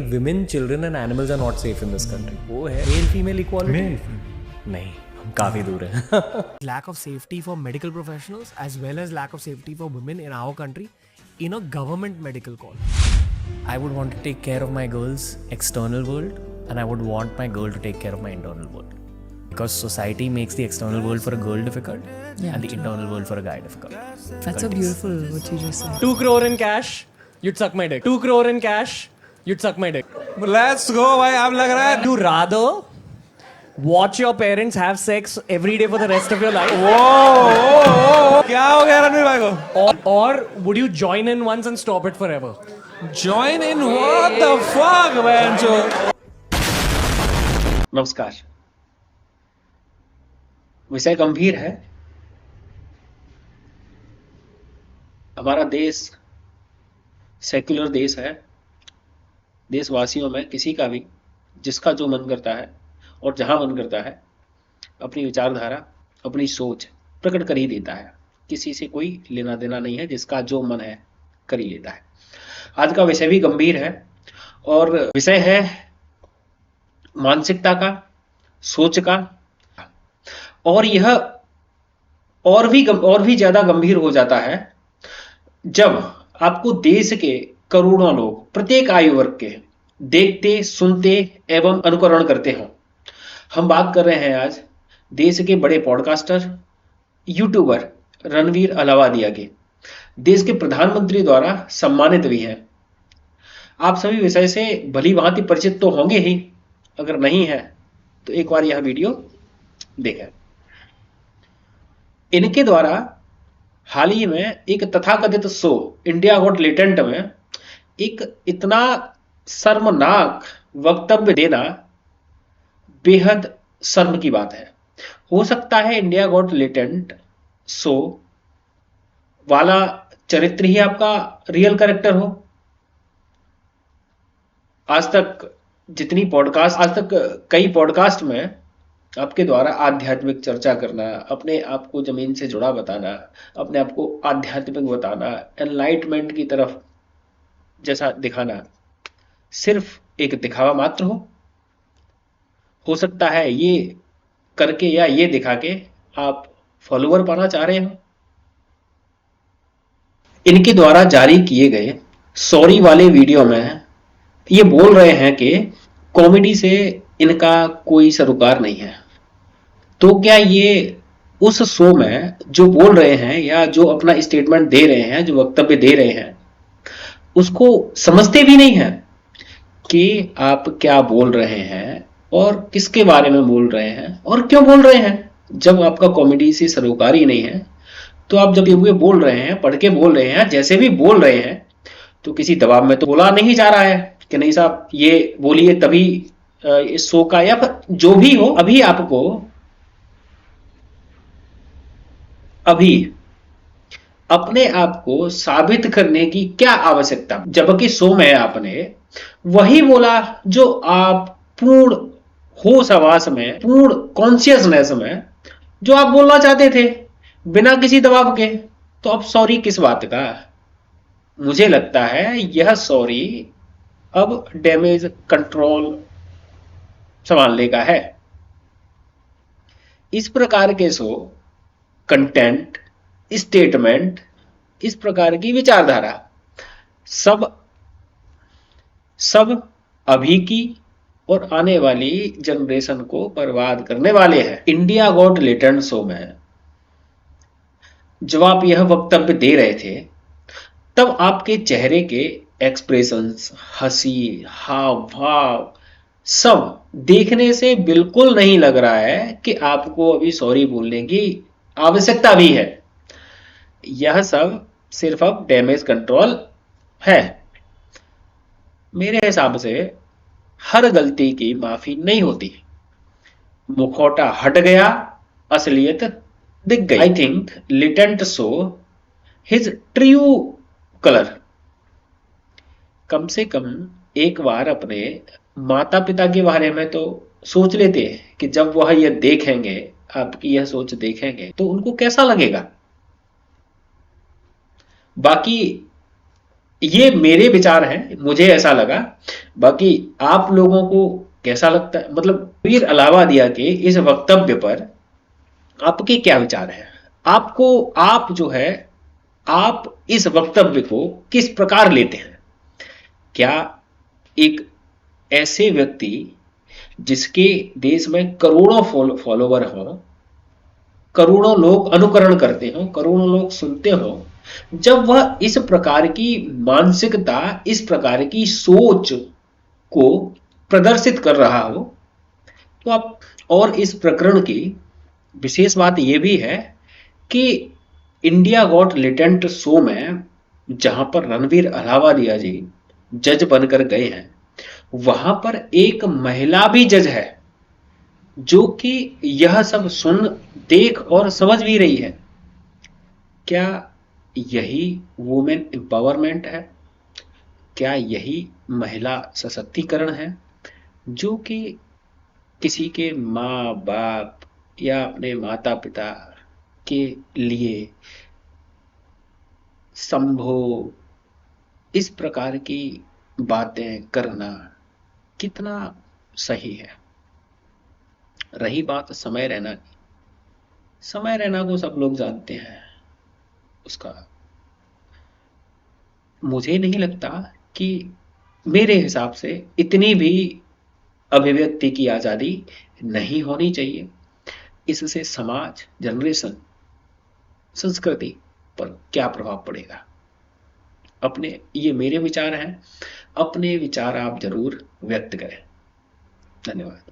Women, children and animals are not safe in this country. वो है male female equality नहीं, हम काफी दूर हैं. Lack of safety for medical professionals as well as lack of safety for women in our country in a government medical college. I would want to take care of my girl's external world and I would want my girl to take care of my internal world. Because society makes the external world for a girl difficult and the internal world for a guy difficult. That's so beautiful what you just said. 2 crore in cash, you'd suck my dick. 2 crore in cash, you'd suck my dick. Let's go भाई. आप लग रहा है You rather watch your parents have sex every day for the rest of your life, क्या हो गया रणवीर भाई को? or would you join in once and stop it forever? Join in what the fuck man जो. नमस्कार. विषय गंभीर है. हमारा देश सेक्युलर देश है. देशवासियों में किसी का भी जिसका जो मन करता है और जहां मन करता है अपनी विचारधारा, अपनी सोच प्रकट कर ही देता है. किसी से कोई लेना देना नहीं है. जिसका जो मन है कर ही लेता है. आज का विषय भी गंभीर है और विषय है मानसिकता का, सोच का. और यह और भी ज्यादा गंभीर हो जाता है जब आपको देश के करोड़ों लोग प्रत्येक आयु वर्ग के देखते, सुनते एवं अनुकरण करते हों. हम बात कर रहे हैं आज देश के बड़े पॉडकास्टर, यूट्यूबर रणवीर अलाहाबादिया के. देश के प्रधानमंत्री द्वारा सम्मानित भी हैं. आप सभी विषय से भली भांति परिचित तो होंगे ही. अगर नहीं है तो एक बार यह वीडियो देखें. इनके द्वारा हाल ही में एक तथाकथित शो इंडिया गॉट टैलेंट में एक इतना शर्मनाक वक्तव्य देना बेहद शर्म की बात है. हो सकता है इंडिया गॉट टैलेंट शो वाला चरित्र ही आपका रियल कैरेक्टर हो. आज तक कई पॉडकास्ट में आपके द्वारा आध्यात्मिक चर्चा करना, अपने आप को जमीन से जुड़ा बताना, अपने आप को आध्यात्मिक बताना, एनलाइटमेंट की तरफ जैसा दिखाना सिर्फ एक दिखावा मात्र हो सकता है ये करके या ये दिखा के आप फॉलोअर पाना चाह रहे हो. इनके द्वारा जारी किए गए सॉरी वाले वीडियो में ये बोल रहे हैं कि कॉमेडी से इनका कोई सरोकार नहीं है. तो क्या ये उस शो में जो बोल रहे हैं या जो अपना स्टेटमेंट दे रहे हैं, जो वक्तव्य दे रहे हैं, उसको समझते भी नहीं है कि आप क्या बोल रहे हैं और किसके बारे में बोल रहे हैं और क्यों बोल रहे हैं. जब आपका कॉमेडी से सरोकार ही नहीं है तो आप जब ये बोल रहे हैं, पढ़ के बोल रहे हैं, जैसे भी बोल रहे हैं, तो किसी दबाव में तो बोला नहीं जा रहा है कि नहीं साहब ये बोलिए तभी इस शो का या फिर जो भी हो. अभी अपने आप को साबित करने की क्या आवश्यकता, जबकि शो में आपने वही बोला जो आप पूर्ण होश आवास में, पूर्ण कॉन्शियसनेस में जो आप बोलना चाहते थे बिना किसी दबाव के. तो अब सॉरी किस बात का? मुझे लगता है यह सॉरी अब डैमेज कंट्रोल संभालने का है. इस प्रकार के शो, कंटेंट, स्टेटमेंट, इस प्रकार की विचारधारा सब अभी की और आने वाली जनरेशन को बर्बाद करने वाले हैं. इंडिया गॉट टैलेंट शो में जब आप यह वक्तव्य दे रहे थे तब आपके चेहरे के एक्सप्रेशंस, हंसी, हाव भाव सब देखने से बिल्कुल नहीं लग रहा है कि आपको अभी सॉरी बोलने की आवश्यकता भी है. यह सब सिर्फ अब डैमेज कंट्रोल है. मेरे हिसाब से हर गलती की माफी नहीं होती. मुखौटा हट गया, असलियत दिख गई. I think latent show his true colour. कम से कम एक बार अपने माता पिता के बारे में तो सोच लेते कि जब वह यह देखेंगे, आपकी यह सोच देखेंगे तो उनको कैसा लगेगा. बाकी ये मेरे विचार हैं, मुझे ऐसा लगा। बाकी आप लोगों को कैसा लगता है? मतलब वीर अलावादिया के इस वक्तव्य पर आपके क्या विचार हैं? आपको, आप जो है, आप इस वक्तव्य को किस प्रकार लेते हैं? क्या एक ऐसे व्यक्ति जिसके देश में करोड़ों फॉलोवर हो, करोड़ों लोग अनुकरण करते हो, करोड़ों लोग सुनते हो, जब वह इस प्रकार की मानसिकता, इस प्रकार की सोच को प्रदर्शित कर रहा हो, तो आप, और इस प्रकरण की विशेष बात यह भी है कि इंडिया गॉट लेटेंट शो में जहां पर रणवीर अलावालिया जी जज बनकर गए हैं, वहां पर एक महिला भी जज है जो कि यह सब सुन, देख और समझ भी रही है। क्या यही वुमेन एम्पावरमेंट है? क्या यही महिला सशक्तिकरण है जो कि किसी के माँ बाप या अपने माता पिता के लिए संभोग, इस प्रकार की बातें करना कितना सही है? रही बात समय रैना की, समय रैना को सब लोग जानते हैं, उसका मुझे नहीं लगता कि, मेरे हिसाब से इतनी भी अभिव्यक्ति की आजादी नहीं होनी चाहिए। इससे समाज, जनरेशन, संस्कृति पर क्या प्रभाव पड़ेगा? अपने, ये मेरे विचार हैं, अपने विचार आप जरूर व्यक्त करें। धन्यवाद।